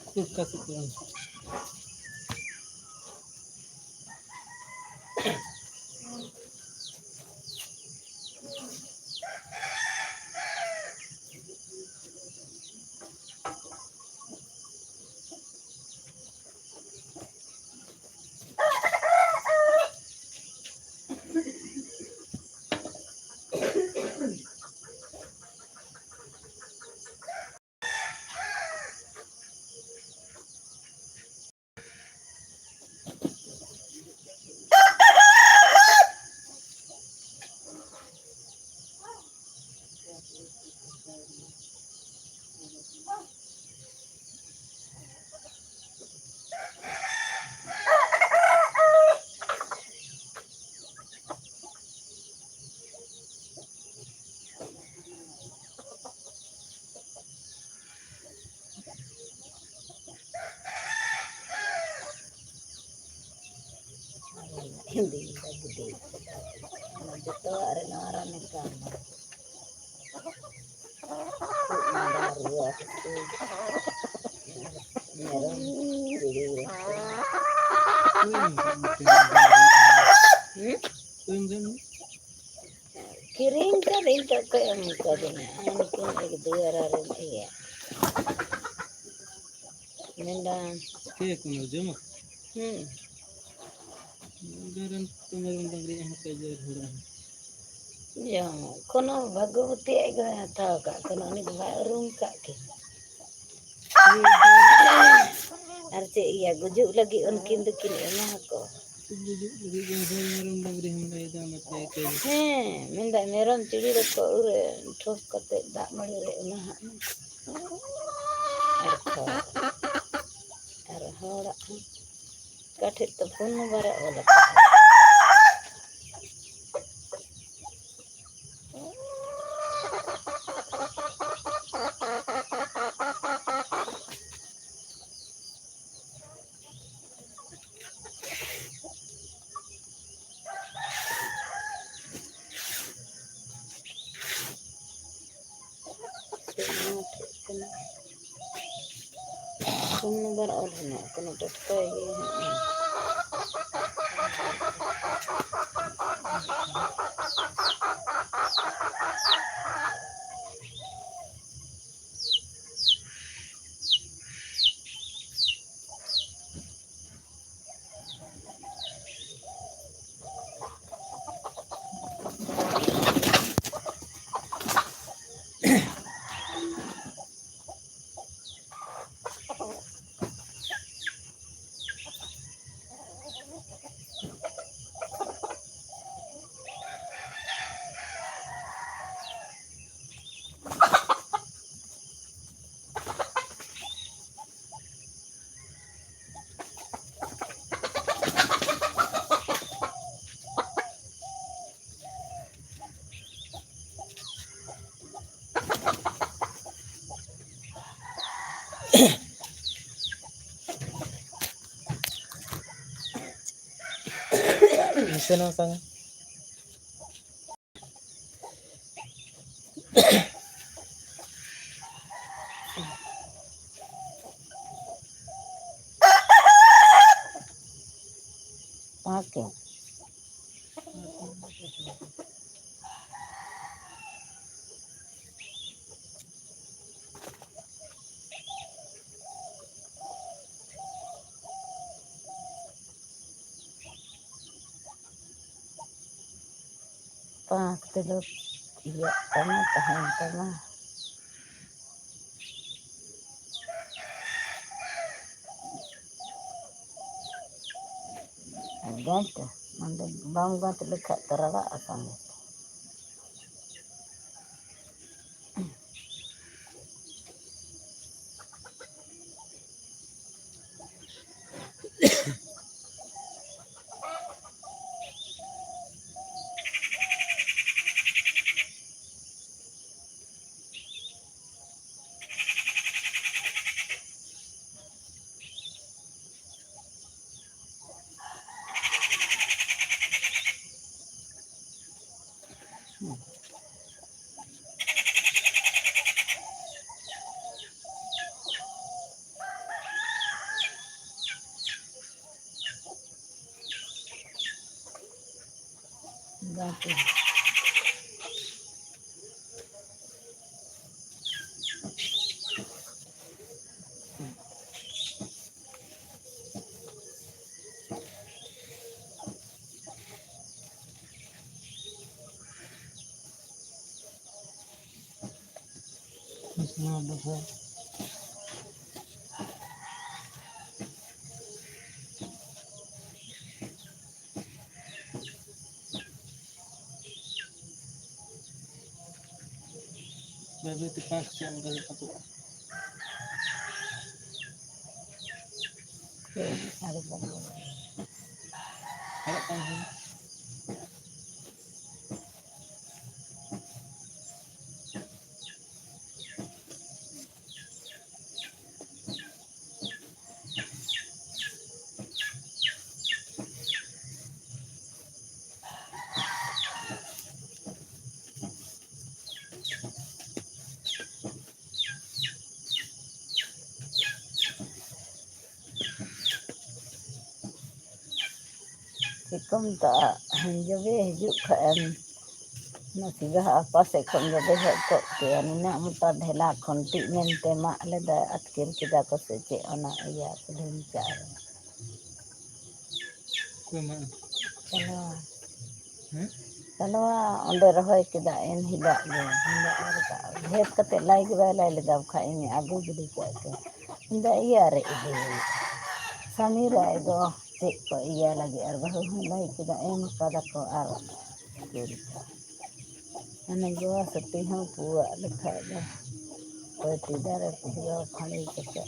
Kulkas itu. Hindi gede. Dito araw-araw nagkama. Nadaruwa ko. Meron dili. Kiring ka rin ka kaya mo ka din. Ano kung igdura rin iya. Nandang. Kaya kung jama. Hmm. Garan tumarong dagri ang kajar huran. Yang kono bhagavati aga tha ka kono ni barung ka ke. Arche iya gujuk lagi unkin dukin emah ko. Lagi gajar marong dagri hum dai damat dai ke. Minda meron ciri ko ure thos kate dak mari re emah. Arhora kathit to pun bara ola. Pun bara ola na kono totka ye. Senang sangat. Pakai. Pak teluk iya tama tahan tama. Ganto, manda bangga terlekat terara akan. Ganti. Semua besar. Baby terpaksa dari satu. Ada baru. Harap tahu. Sikom tak jabe hijuk kan nasiga apa sekon jabe kok ke anina muta dhela khonti mente mak le da atkir kida ko sece ona iya belum car Kau mana? kalau onde rohoy kida en hila ge hila arka het kate lai ge lai le dab kha ini agu gidi ke inda iya re ide samira ego cek ko iya lagi ar bahu lai kida en pada ko ar kurita ane gua seti ham pua lekha ga ko tidak ada khani kete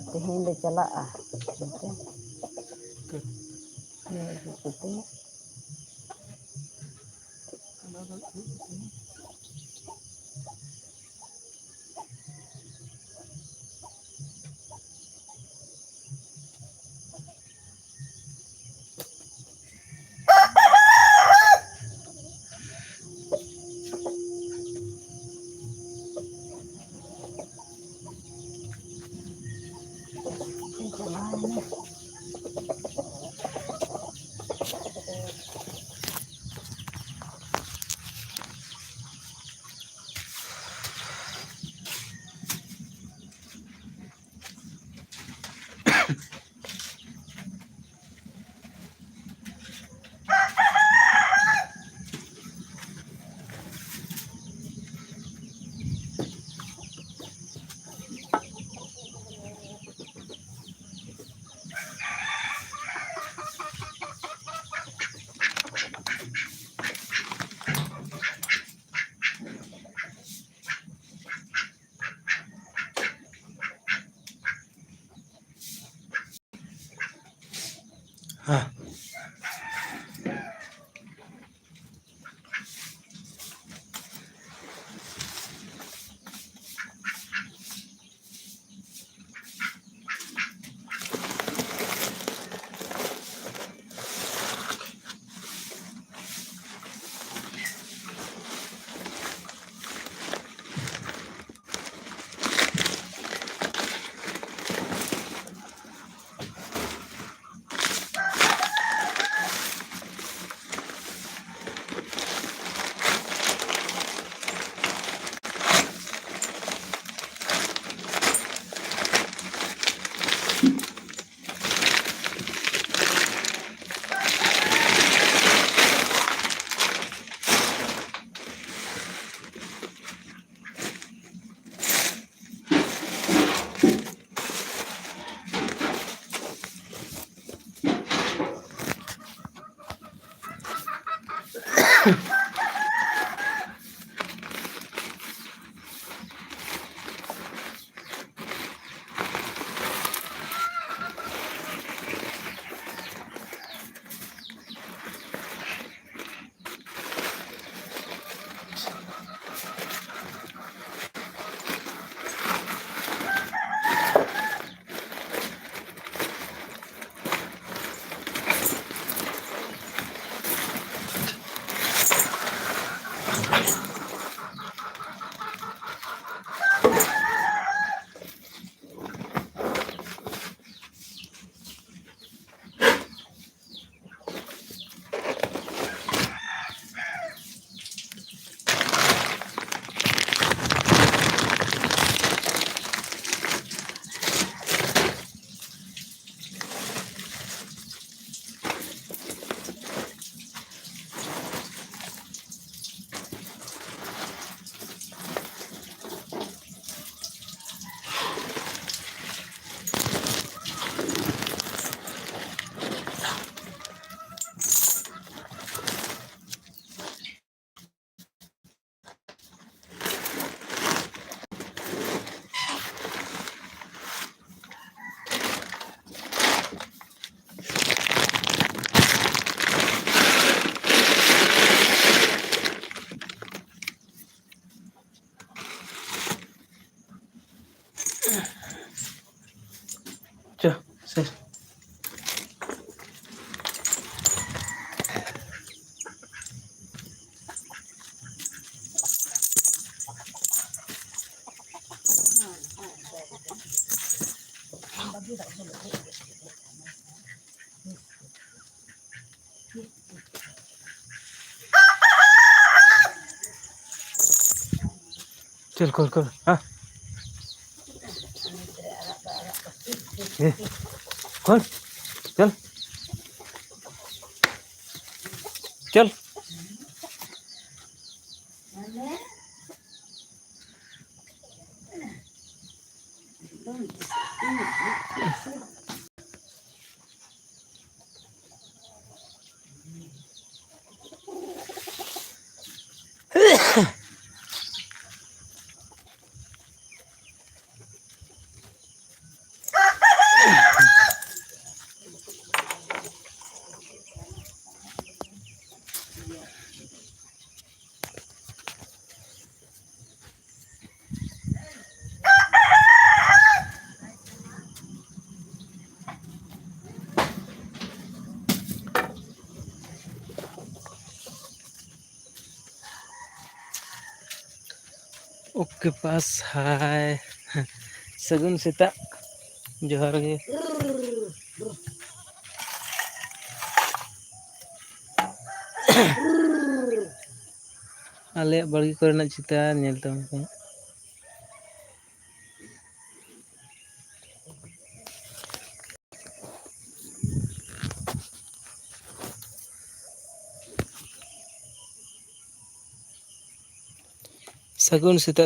Tihin le chala gitu ya gitu Hah. चल खोल खोल हाँ ये खोल चल चल okay पास हाय सगुन सेता जोहार गे आले बड़गी करना चिता नेल तम पे सगुन सेता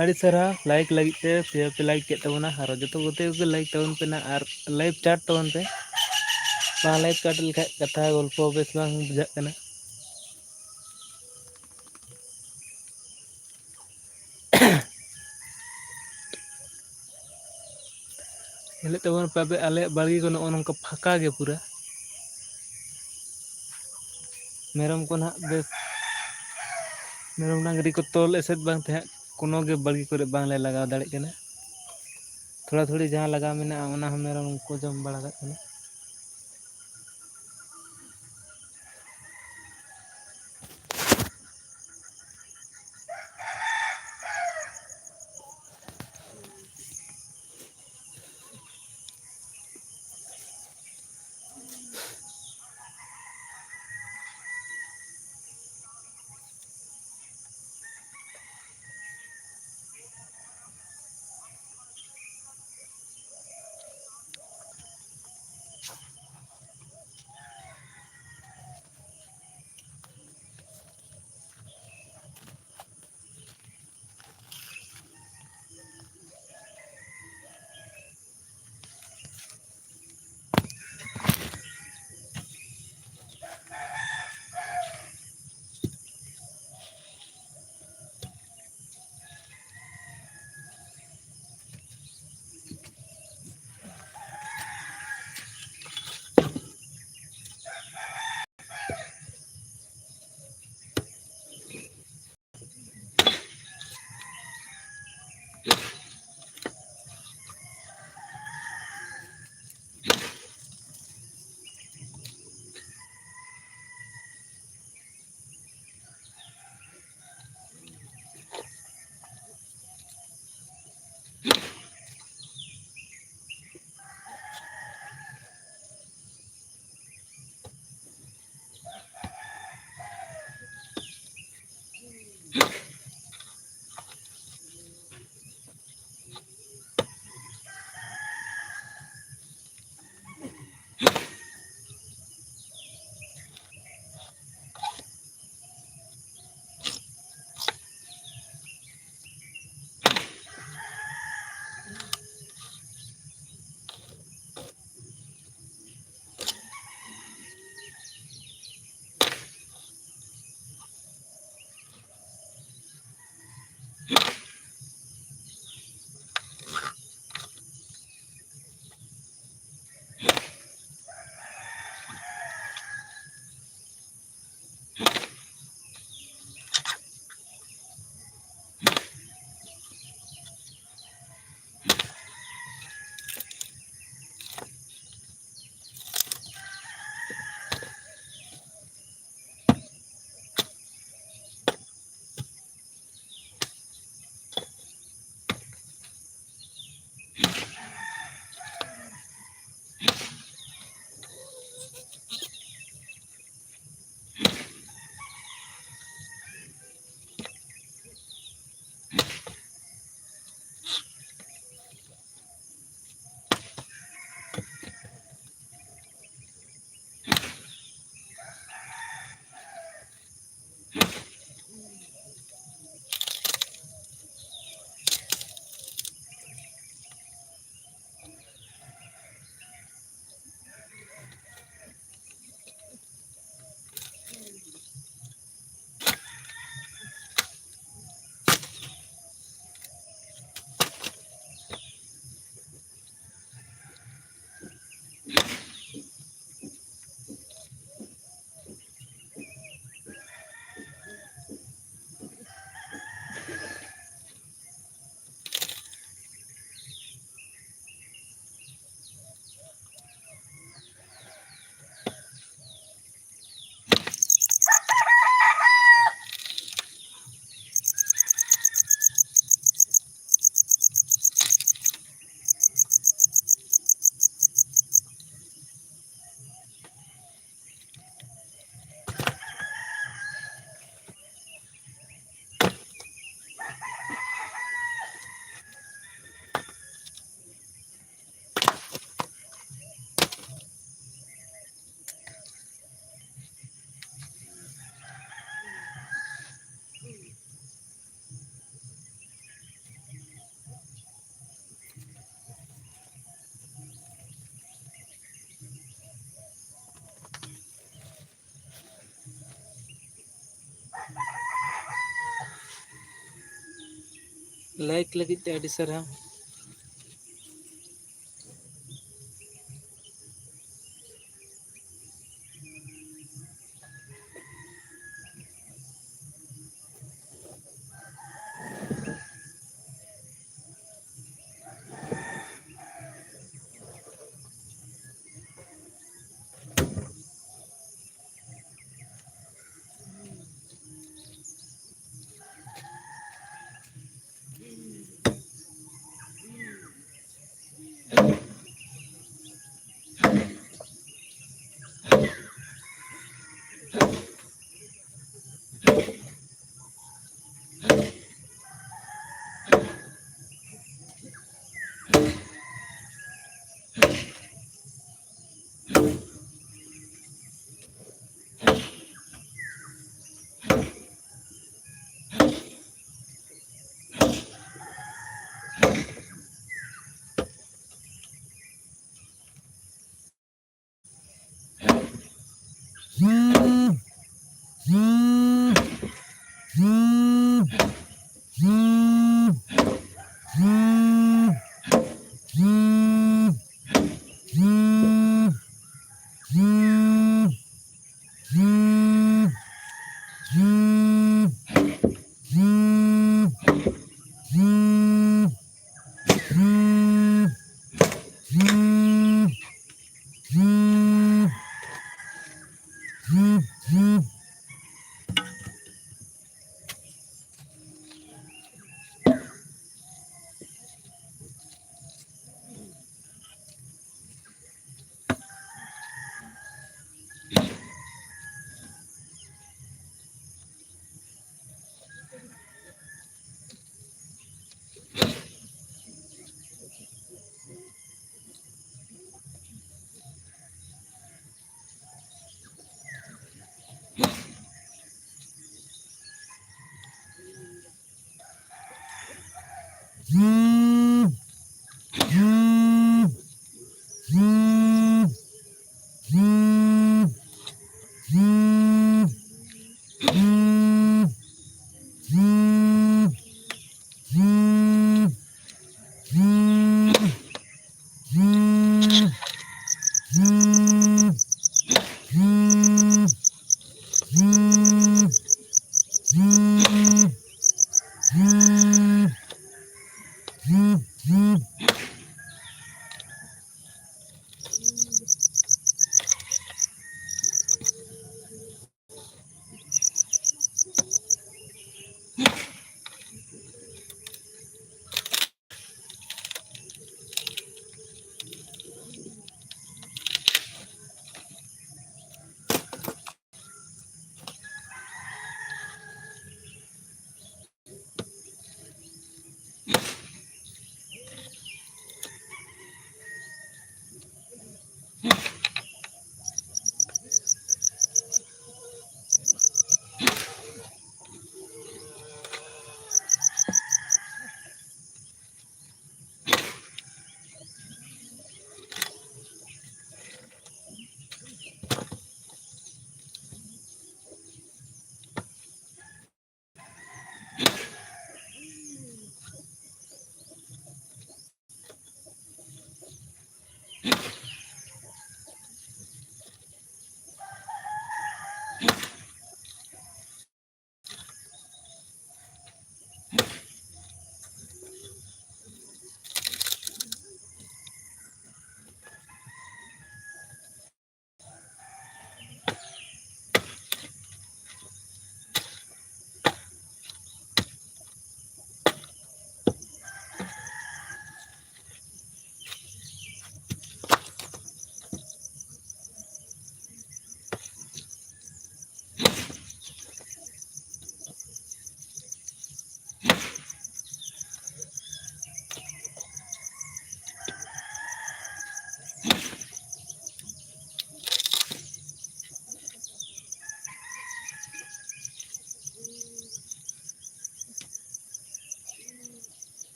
आड़ी सारा लाइक लगी पे लाइक के तबना और जो गोते को लाइक तबन पे ना और लाइव चैट तबन पे लाइव चैट लिखा कथा गल्प बेस बांग बुझा कना हेले तबन पे आले बाड़गी को नोंका फाका गे पूरा मेरम को ना बेस मेरम डांगरी को तोल एसेद बांग थे कोनो गे बाड़गी करे बांग ले लगाव दाड़े कना थोड़ा थोड़ी जहाँ लगा मेना ओना मेरम को जम बड़ा कना ᱞᱟᱭᱤᱠ ᱞᱟᱹᱜᱤᱫ ᱛᱮ ᱟᱹᱰᱤ ᱥᱟᱨᱦᱟᱣ᱾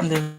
Then,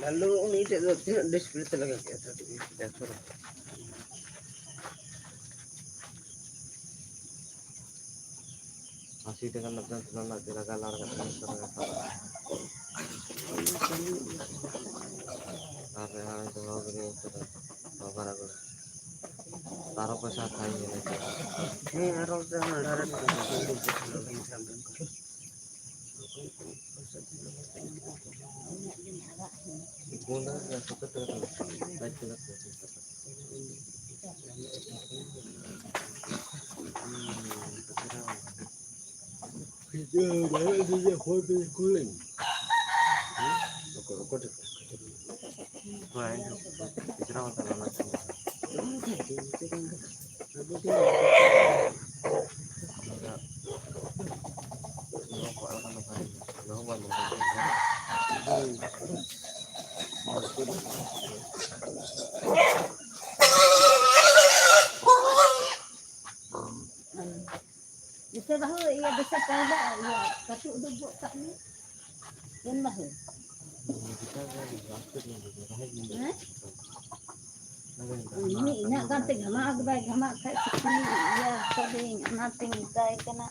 Lalu ini tidak display talaga kaya tadi dasar. Masih dengan nafsu tenaga talaga larga talaga salah. Karena itu mau beri sudah bawa aku. Taruh pesat aja nih. Ini harus jangan ada di guna ya suka terus baik jelas video dari dia hobi kuling aku main bicara masalah macam Bisa bahu ia bisa pada ia tapi udah buat tak ni. Yang bahu. Ini nak kan tengah mak baik mak kat sini ya sering nothing kai kena.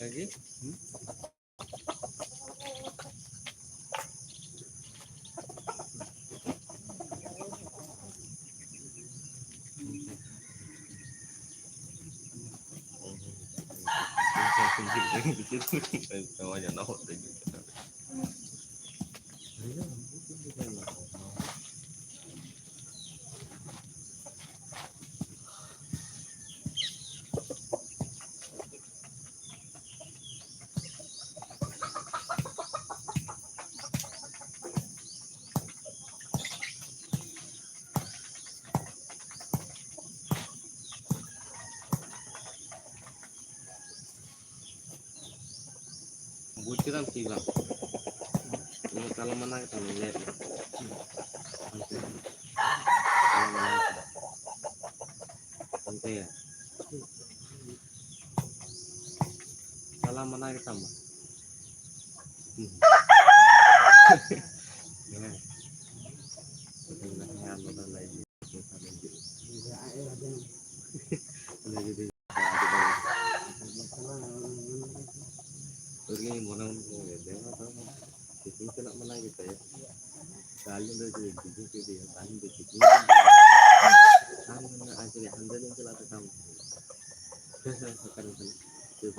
lagi semuanya nahok lagi butiran sila kalau mana kita lihat santai ya salah mana kita mah Ini mana dia itu nak mana kita ya kalian dari itu dia kalian dari itu kalian mana aja ya anda yang telah tahu sekarang itu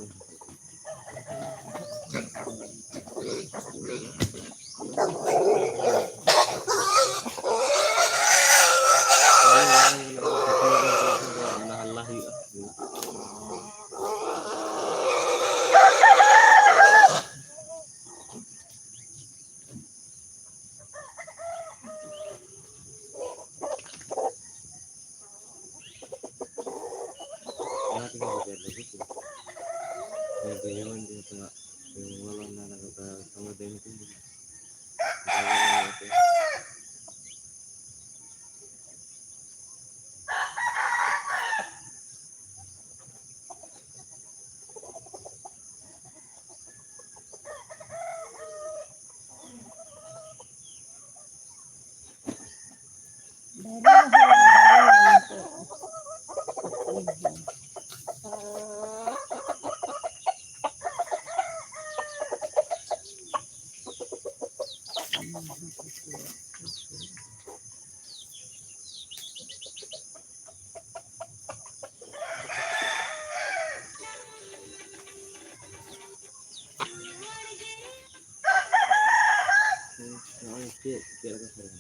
Cek apa saya?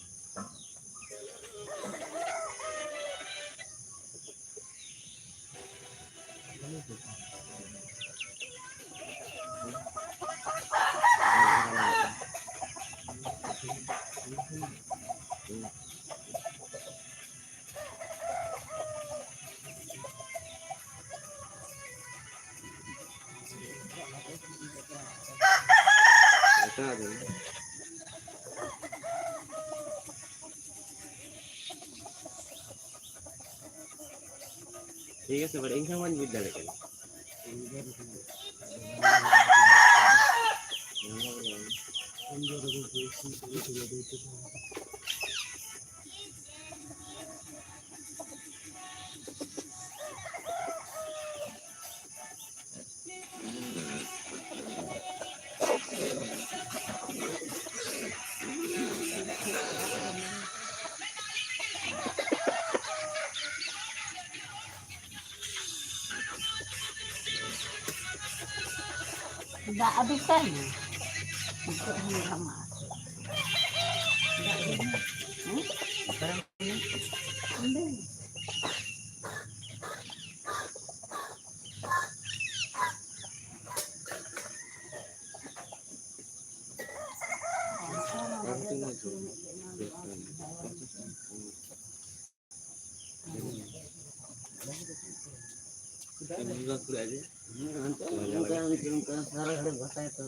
Apa ada? ठीक है sir इंसान one विद्यालय का Tidak ada kan? Untuk sama. Ini juga aja. Bukan bikin ke sarang ada bahasa itu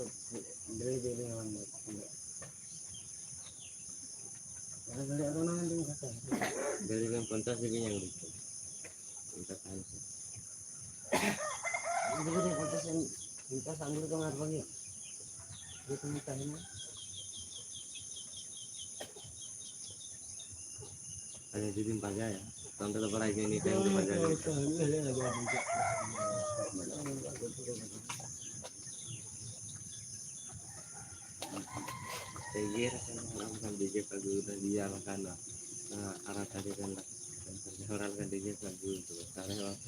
dari orang. Dari orang yang bahasa. Dari yang pentas ini yang gitu. Pentas aja. Jadi dia kontes yang kita sambil ke ngar bagi. Dia temukannya. Ada di tim pajak ya. Tante lebar lagi ini kan di pajak. Tegir kan orang kan DJ lagu udah dia makan lah. Nah arah tadi kan lah. Orang kan DJ lagu itu. Karena orang